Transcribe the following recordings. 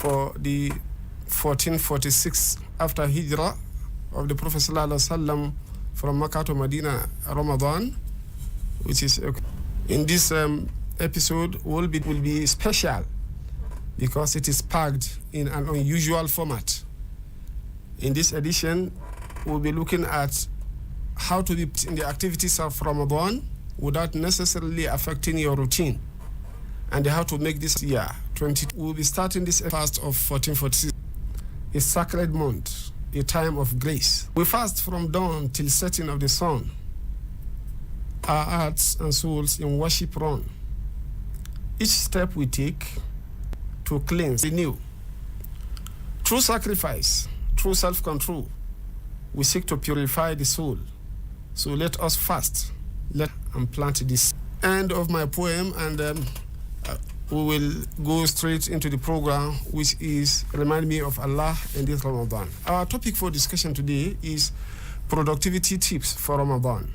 for the 1446 after Hijrah of the Prophet ﷺ from Makkah to Medina, Ramadan, which is in this episode will be special because it is packed in an unusual format. In this edition, we'll be looking at how to be in the activities of Ramadan without necessarily affecting your routine, and how to make this year 20. We'll be starting this fast of 1446, a sacred month, a time of grace. We fast from dawn till setting of the sun. Our hearts and souls in worship run. Each step we take to cleanse, renew. Through sacrifice, through self-control, we seek to purify the soul. So let us fast, and plant this. End of my poem, and we will go straight into the program, which is Remind Me of Allah in this Ramadan. Our topic for discussion today is productivity tips for Ramadan.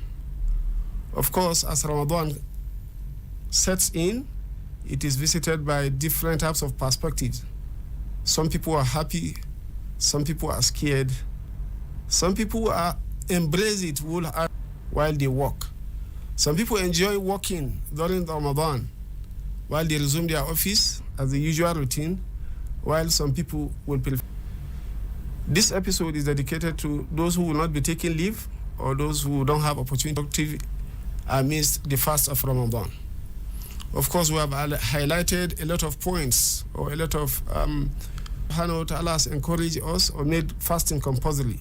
Of course, as Ramadan sets in, it is visited by different types of perspectives. Some people are happy, some people are scared, some people are embrace it while they work. Some people enjoy working during Ramadan while they resume their office as the usual routine, while some people will prefer. This episode is dedicated to those who will not be taking leave or those who don't have opportunity amidst the fast of Ramadan. Of course, we have highlighted a lot of points, or a lot of Allah has encouraged us or made fasting compulsory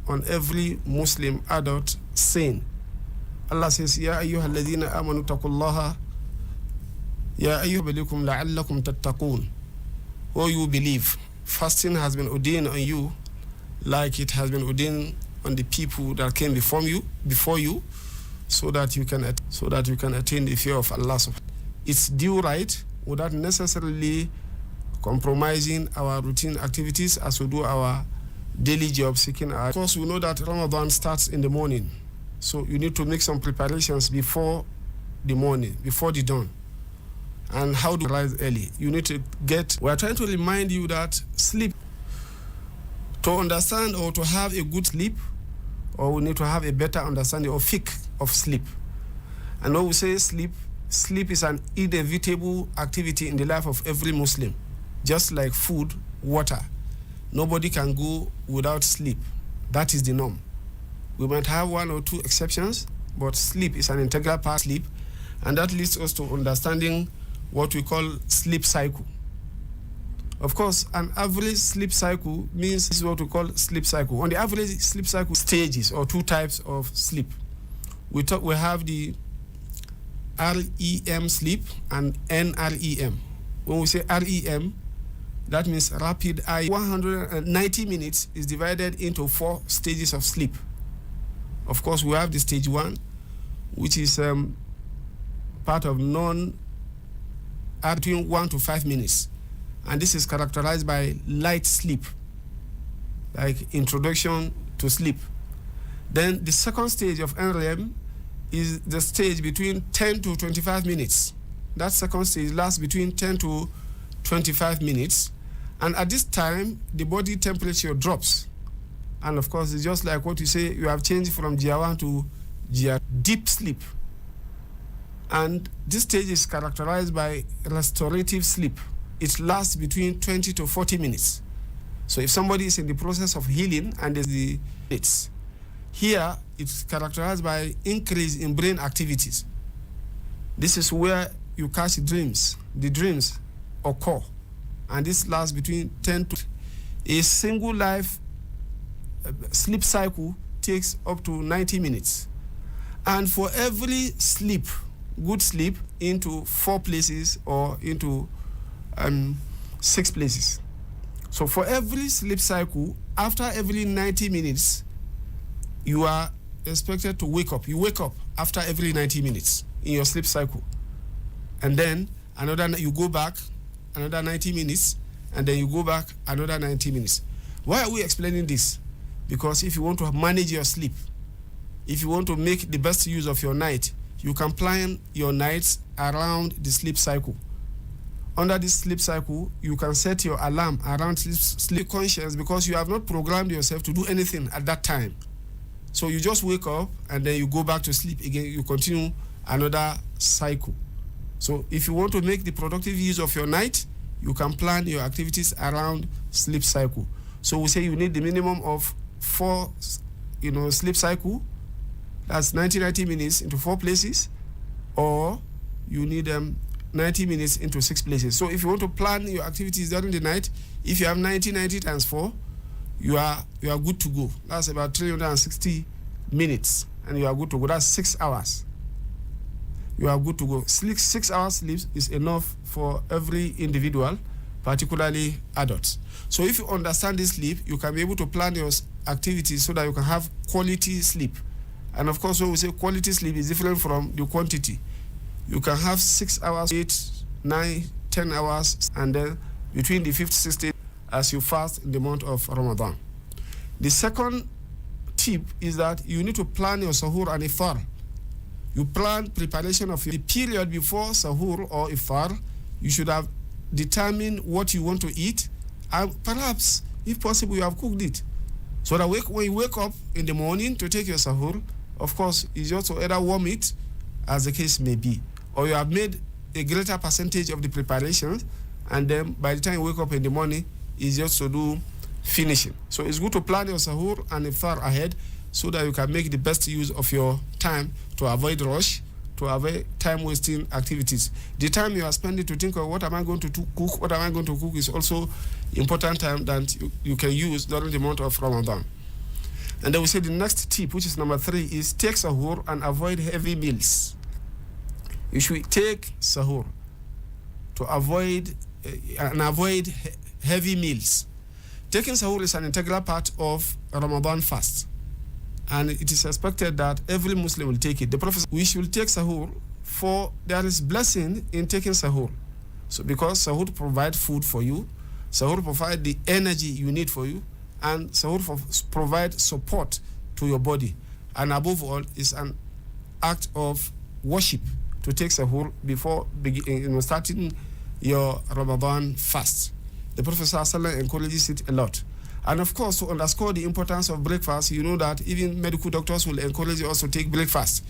on every Muslim adult sane. Allah says, Ya ayyuha alladhina amanu taqullaha, Ya ayyuha bilikum la'allakum tattaqun. Oh, you believe, fasting has been ordained on you like it has been ordained on the people that came before you, so that you can attain the fear of Allah. It's due right without necessarily compromising our routine activities as we do our daily job seeking. Of course, we know that Ramadan starts in the morning, so you need to make some preparations before the morning, before the dawn. And how to rise early? You need to we are trying to remind you that sleep, to understand or to have a good sleep, or we need to have a better understanding or fiqh of sleep. And when we say sleep is an inevitable activity in the life of every Muslim, just like food, water. Nobody can go without sleep. That is the norm. We might have one or two exceptions, but sleep is an integral part of sleep, and that leads us to understanding what we call sleep cycle. Of course, an average sleep cycle means this is what we call sleep cycle. On the average sleep cycle, stages or two types of sleep. We have the REM sleep and NREM. When we say REM, that means rapid eye. 190 minutes is divided into 4 stages of sleep. Of course, we have the stage 1, which is part of between 1 to 5 minutes. And this is characterized by light sleep, like introduction to sleep. Then the second stage of NREM is the stage between 10 to 25 minutes. That second stage lasts between 10 to 25 minutes. And at this time, the body temperature drops. And of course, it's just like what you say, you have changed from GR1 to GR, deep sleep. And this stage is characterized by restorative sleep. It lasts between 20 to 40 minutes. So if somebody is in the process of healing and there's here, it's characterized by increase in brain activities. This is where you catch dreams. The dreams occur. And this lasts between 10 to... A single life sleep cycle takes up to 90 minutes. And for every sleep, good sleep, into 4 places or into 6 places. So for every sleep cycle, after every 90 minutes, you are expected to wake up. You wake up after every 90 minutes in your sleep cycle. And then you go back another 90 minutes, and then you go back another 90 minutes. Why are we explaining this? Because if you want to manage your sleep, if you want to make the best use of your night, you can plan your nights around the sleep cycle. under this sleep cycle, you can set your alarm around sleep conscious, because you have not programmed yourself to do anything at that time. So you just wake up and then you go back to sleep again. You continue another cycle. So if you want to make the productive use of your night, you can plan your activities around sleep cycle. So we say you need the minimum of 4, sleep cycle. That's 90 minutes into 4 places, or you need 90 minutes into 6 places. So if you want to plan your activities during the night, if you have 90 times 4, you are good to go. That's about 360 minutes, and you are good to go. That's 6 hours. You are good to go. 6 hours sleep is enough for every individual, particularly adults. So if you understand this sleep, you can be able to plan your activities so that you can have quality sleep. And of course, when we say quality sleep, is different from the quantity. You can have 6 hours, 8, 9, 10 hours, and then between the 5th, 6th day as you fast in the month of Ramadan. The second tip is that you need to plan your sahur and iftar. You plan preparation of the period before sahur or iftar. You should have determined what you want to eat, and perhaps, if possible, you have cooked it. So that when you wake up in the morning to take your sahur, of course, you just to either warm it, as the case may be, or you have made a greater percentage of the preparations, and then by the time you wake up in the morning, it's just to do finishing. So it's good to plan your sahur and iftar ahead so that you can make the best use of your time to avoid rush, to avoid time-wasting activities. The time you are spending to think of what am I going to cook, what am I going to cook, is also important time that you can use during the month of Ramadan. And then we say the next tip, which is number 3, is take sahur and avoid heavy meals. You should take sahur to avoid heavy meals. Taking sahur is an integral part of Ramadan fast, and it is expected that every Muslim will take it. The Prophet, we should take sahur, for there is blessing in taking sahur. So because sahur provides food for you, sahur provides the energy you need for you, and sahur provides support to your body. And above all, is an act of worship to take sahur before starting your Ramadan fast. The Prophet ﷺ encourages it a lot. And of course, to underscore the importance of breakfast, you know that even medical doctors will encourage you also to take breakfast.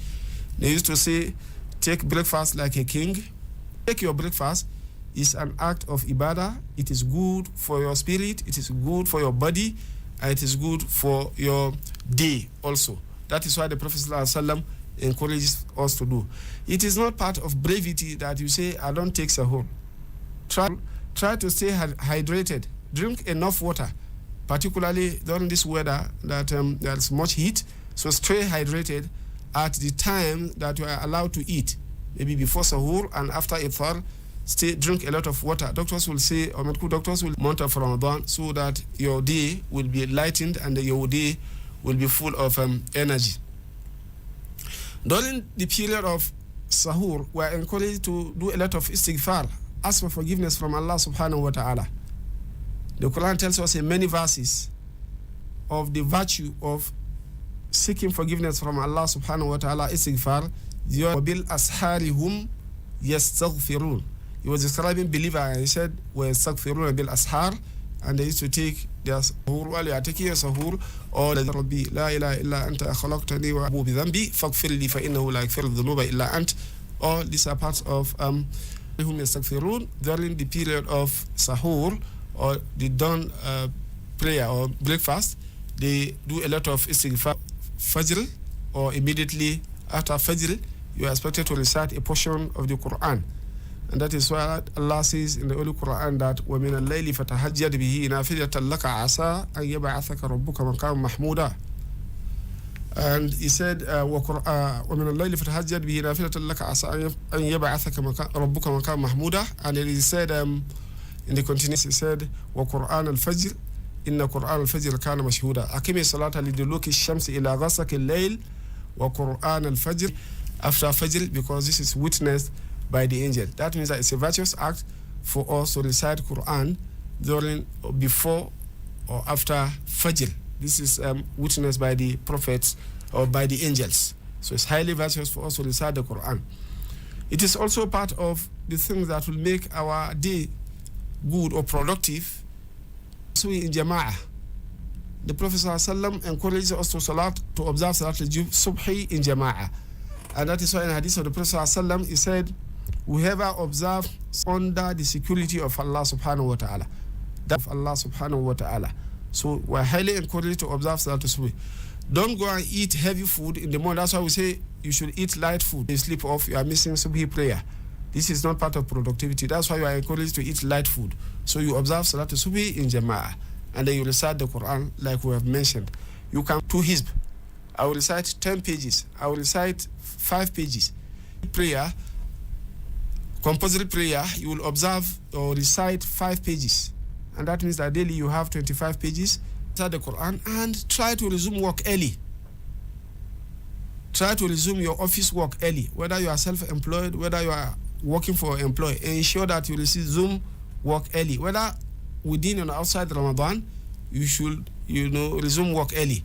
They used to say, take breakfast like a king. Take your breakfast is an act of ibadah. It is good for your spirit, it is good for your body, and it is good for your day also. That is why the Prophet ﷺ encourages us to do. It is not part of brevity that you say, I don't take sahur. Try to stay hydrated. Drink enough water, particularly during this weather that there's much heat. So stay hydrated at the time that you are allowed to eat. Maybe before sahur and after iftar, drink a lot of water. Doctors will say, or medical doctors will month of Ramadan, so that your day will be lightened and your day will be full of energy. During the period of sahur, we are encouraged to do a lot of istighfar, ask for forgiveness from Allah subhanahu wa ta'ala. The Quran tells us in many verses of the virtue of seeking forgiveness from Allah subhanahu wa ta'ala, istighfar. وَبِالْأَسْحَارِ هُمْ يَسْتَغْفِرُونَ. He was describing believer, and he said, وَيَسْتَغْفِرُونَ بِالْأَسْحَارِ, and they used to take their sahur while you are taking your sahur, or رَبِّي لَا إِلَهَ إِلَّا أَنْتَ أَخْلَقْتَنِي وَأَبُو بِذَنْبِي فَاغْفِرْ لِي فَإِنَّهُ لَا يَغْفِرُ الذُّنُوبَ إِلَّا أَنْتَ. All these are parts of whom يَسْتَغْفِرُونَ during the period of sahur, or the dawn prayer or breakfast. They do a lot of istighfar. Fajr, or immediately after Fajr, you are expected to recite a portion of the Quran. And that is why Allah says in the Holy Quran that وَمِنَ اللَّيْلِ فَتَهَجَّدْ بِهِ نَافِلَةً لَكَ عَسَىٰ أَن يَبْعَثَكَ رَبُّكَ مَقَامًا مَحْمُودًا. And he said, وَمِنَ اللَّيْلِ فَتَهَجَّدْ بِهِ نَافِلَةً لَكَ عَسَىٰ أَن يَبْعَثَكَ رَبُّكَ مَقَامًا مَحْمُودًا. And he said, in the continuation, he said, وَقُرْآنَ الْفَجْرِ إِنَّ قُرْآنَ الْفَجْرِ كَانَ مَشْهُودًا. أَقِمِ الصَّلَاةَ لِدُلُوكِ الشَّمْسِ إِلَىٰ غَسَقِ اللَّيْلِ وَقُرْآنَ الْفَجْرِ, after Fajr, because this is witnessed by the angel. That means that it's a virtuous act for us to recite Quran before or after Fajr. This is witnessed by the prophets or by the angels. So it's highly virtuous for us to recite the Quran. It is also part of the things that will make our day good or productive. So in Jama'ah, the Prophet ﷺ encourages us to observe Salat al-Subhi in Jama'ah. And that is why in the hadith of the Prophet ﷺ, he said, whoever observes under the security of Allah subhanahu wa ta'ala. That of Allah subhanahu wa ta'ala. So we're highly encouraged to observe Salat al-Subhi. Don't go and eat heavy food in the morning. That's why we say you should eat light food. You sleep off, you are missing Subhi prayer. This is not part of productivity. That's why you are encouraged to eat light food. So you observe Salat al-Subhi in Jama'ah. And then you recite the Quran like we have mentioned. You can do Hizb. I will recite 10 pages. I will recite 5 pages. Prayer, compulsory prayer, you will observe or recite 5 pages. And that means that daily you have 25 pages. Recite the Quran and try to resume work early. Try to resume your office work early. Whether you are self-employed, whether you are working for an employer, ensure that you resume work early. Whether within and outside Ramadan, you should, resume work early.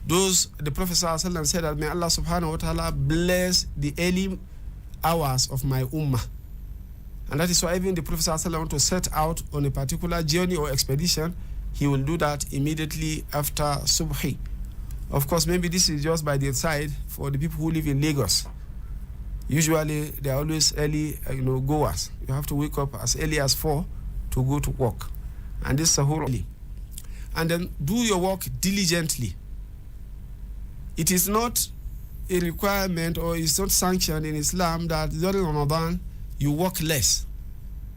The Prophet ﷺ said that may Allah subhanahu wa ta'ala bless the early hours of my ummah. And that is why even the Prophet ﷺ want to set out on a particular journey or expedition, he will do that immediately after Subhi. Of course, maybe this is just by the side for the people who live in Lagos. Usually, they are always early, goers. You have to wake up as early as 4 to go to work. And this sahur early. And then do your work diligently. It is not a requirement or it's not sanctioned in Islam that during Ramadan you work less.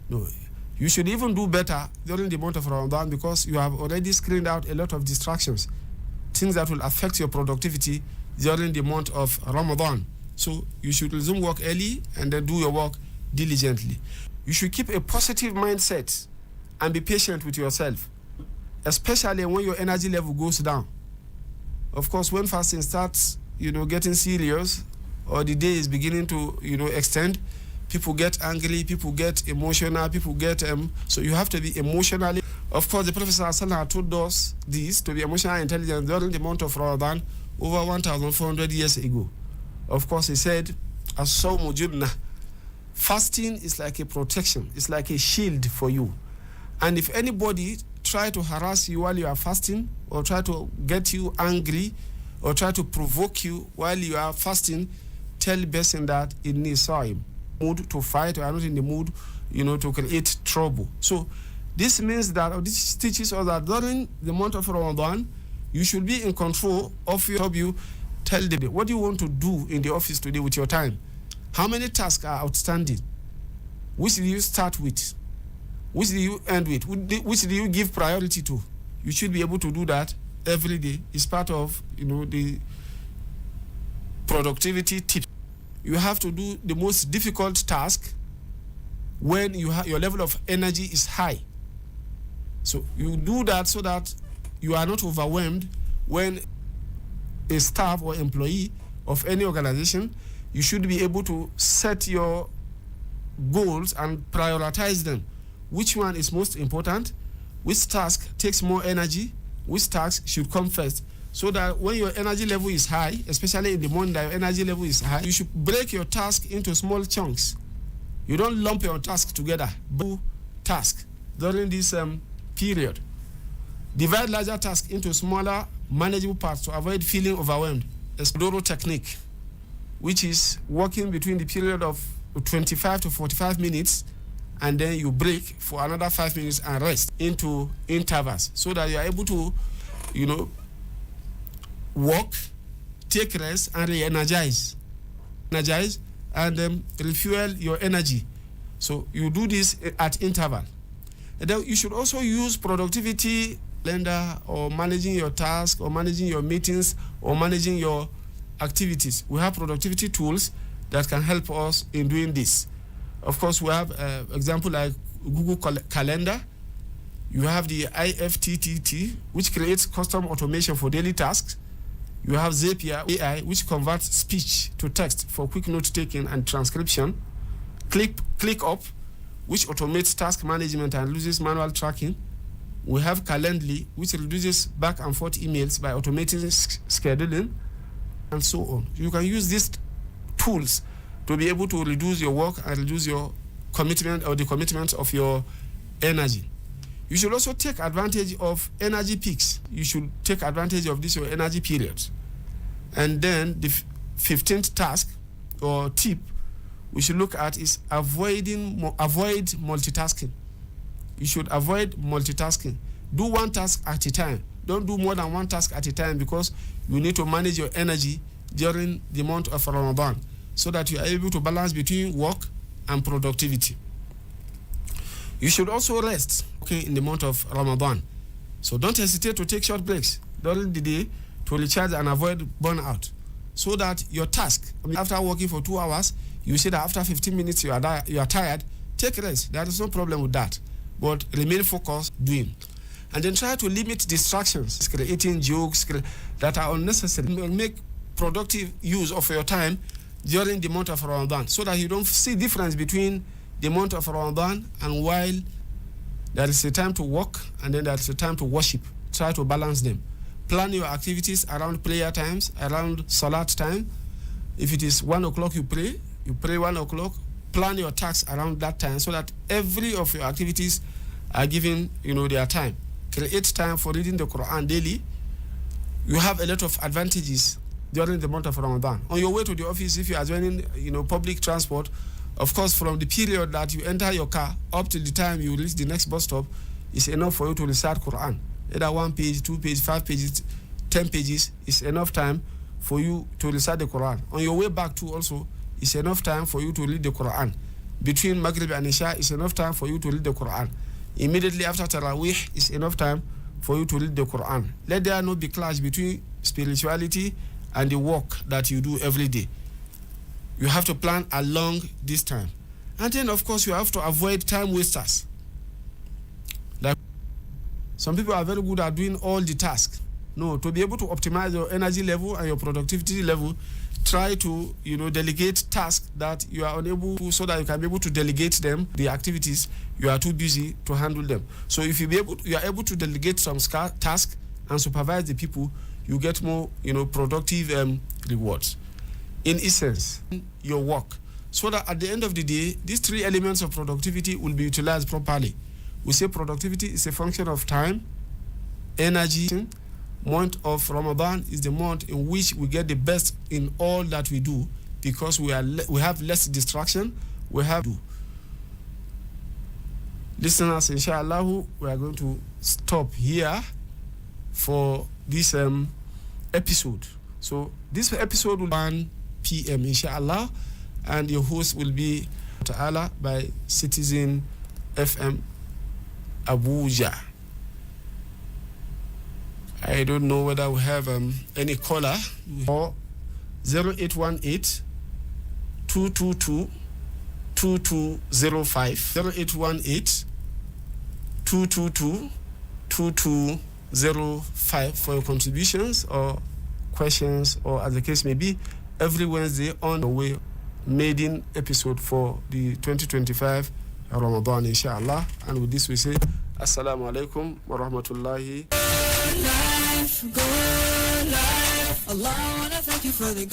No, you should even do better during the month of Ramadan because you have already screened out a lot of distractions, things that will affect your productivity during the month of Ramadan. So you should resume work early and then do your work diligently. You should keep a positive mindset and be patient with yourself, especially when your energy level goes down. Of course, when fasting starts, getting serious, or the day is beginning to, extend, people get angry, people get emotional, people get, so you have to be emotionally. Of course, the Prophet ﷺ told us this, to be emotionally intelligent during the month of Ramadan over 1,400 years ago. Of course, he said, as-sawmu junnah. Fasting is like a protection, it's like a shield for you. And if anybody try to harass you while you are fasting, or try to get you angry, or try to provoke you while you are fasting, tell the person that in the mood to fight, or are not in the mood, to create trouble. So this means that, or this teaches us that during the month of Ramadan, you should be in control of your job. You tell them what do you want to do in the office today with your time. How many tasks are outstanding? Which do you start with? Which do you end with? Which do you give priority to? You should be able to do that every day. It's part of, the productivity tip. You have to do the most difficult task when your level of energy is high. So you do that so that you are not overwhelmed when a staff or employee of any organization. You should be able to set your goals and prioritize them. Which one is most important? Which task takes more energy? Which task should come first? So that when your energy level is high, especially in the morning that your energy level is high, you should break your task into small chunks. You don't lump your task together. Do task during this period. Divide larger tasks into smaller, manageable parts to avoid feeling overwhelmed. A Pomodoro technique, which is working between the period of 25 to 45 minutes, and then you break for another 5 minutes and rest into intervals so that you are able to, work, take rest, and re-energize. And refuel your energy. So you do this at interval. And then you should also use productivity calendar, or managing your tasks, or managing your meetings, or managing your activities. We have productivity tools that can help us in doing this. Of course, we have example like Google Calendar. You have the IFTTT, which creates custom automation for daily tasks. You have Zapier AI, which converts speech to text for quick note-taking and transcription. ClickUp, which automates task management and reduces manual tracking. We have Calendly, which reduces back and forth emails by automating scheduling, and so on. You can use these tools to be able to reduce your work and reduce your commitment or the commitment of your energy. You should also take advantage of energy peaks. You should take advantage of this your energy periods. And then the 15th task or tip we should look at is avoid multitasking. You should avoid multitasking. Do one task at a time. Don't do more than one task at a time, because you need to manage your energy during the month of Ramadan so that you are able to balance between work and productivity. You should also rest in the month of Ramadan. So don't hesitate to take short breaks during the day to recharge and avoid burnout, so that your task, after working for 2 hours, you see that after 15 minutes you are tired, take rest. There is no problem with that. But remain focused doing. And then try to limit distractions, creating jokes that are unnecessary. Make productive use of your time during the month of Ramadan, so that you don't see difference between the month of Ramadan and while there is a time to work and then there is a time to worship. Try to balance them. Plan your activities around prayer times, around salat time. If it is 1 o'clock you pray 1 o'clock. Plan your tasks around that time so that every of your activities are given, their time. Create time for reading the Quran daily. You have a lot of advantages during the month of Ramadan. On your way to the office, if you are joining, public transport, of course, from the period that you enter your car up to the time you reach the next bus stop, is enough for you to recite Quran. Either 1 page, 2 pages, 5 pages, 10 pages is enough time for you to recite the Quran. On your way back too also, it's enough time for you to read the Quran. Between Maghrib and Isha, it's enough time for you to read the Quran. Immediately after Taraweeh, it's enough time for you to read the Quran. Let there not be clash between spirituality and the work that you do every day. You have to plan along this time. And then, of course, you have to avoid time wasters. Like some people are very good at doing all the tasks. No, to be able to optimize your energy level and your productivity level, try to, delegate tasks that you are unable to, so that you can be able to delegate them, the activities you are too busy to handle them. So if you are able to delegate some tasks and supervise the people, you get more, productive rewards. In essence, your work, so that at the end of the day, these 3 elements of productivity will be utilized properly. We say productivity is a function of time, energy. Month of Ramadan is the month in which we get the best in all that we do, because we have less distraction. Listeners, inshallah, we are going to stop here for this episode. So this episode will be 1 p.m. inshallah, and your host will be Ta'ala by Citizen FM Abuja. I don't know whether we have any caller. Or 0818 222 2205. 0818 222 2205 for your contributions or questions, or as the case may be, every Wednesday on the way maiden episode for the 2025 Ramadan, inshallah. And with this we say assalamu alaikum wa rahmatullahi. Life, good life. Allah, I wanna thank you for the good